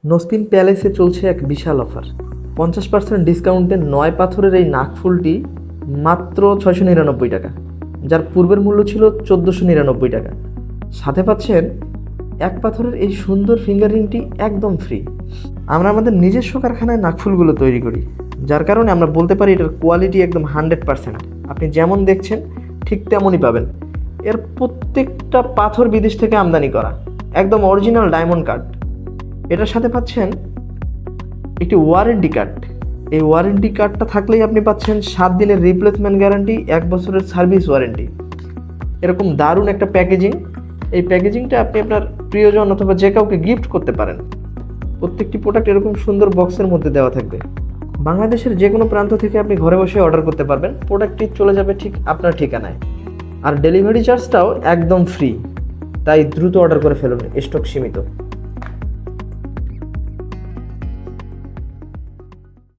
Nose pin প্যালেসে চলছে এক বিশাল offer. 50% ডিসকাউন্টে 9 পাথরের এই নাকফুলটি মাত্র 699 টাকা, যার পূর্বের মূল্য ছিল 1499 টাকা। সাথে পাচ্ছেন এক পাথরের এই সুন্দর ফিঙ্গারিংটি একদম ফ্রি। আমরা আমাদের নিজস্ব কারখানায় নাকফুলগুলো তৈরি করি, যার কারণে আমরা বলতে পারি এটার কোয়ালিটি একদম 100%। আপনি যেমন দেখছেন ঠিক তেমনই পাবেন। এর প্রত্যেকটা পাথর বিদেশ থেকে আমদানি করা, একদম অরিজিনাল ডায়মন্ড কাট। এটার সাথে পাচ্ছেন একটি ওয়ারেন্টি কার্ড। এই ওয়ারেন্টি কার্ডটা থাকলেই আপনি পাচ্ছেন 7 দিনের রিপ্লেসমেন্ট গ্যারান্টি, 1 বছরের সার্ভিস ওয়ারেন্টি। এরকম দারুণ একটা প্যাকেজিং। এই প্যাকেজিংটা আপনি আপনার প্রিয়জন অথবা যে কাউকে গিফট করতে পারেন। প্রত্যেকটি প্রোডাক্ট এরকম সুন্দর বক্সের মধ্যে দেওয়া থাকবে। বাংলাদেশের যে কোনো প্রান্ত থেকে আপনি ঘরে বসে অর্ডার করতে পারবেন। প্রোডাক্টটি চলে যাবে ঠিক আপনার ঠিকানায়, আর ডেলিভারি চার্জটাও একদম ফ্রি। তাই দ্রুত অর্ডার করে ফেলুন, স্টক সীমিত।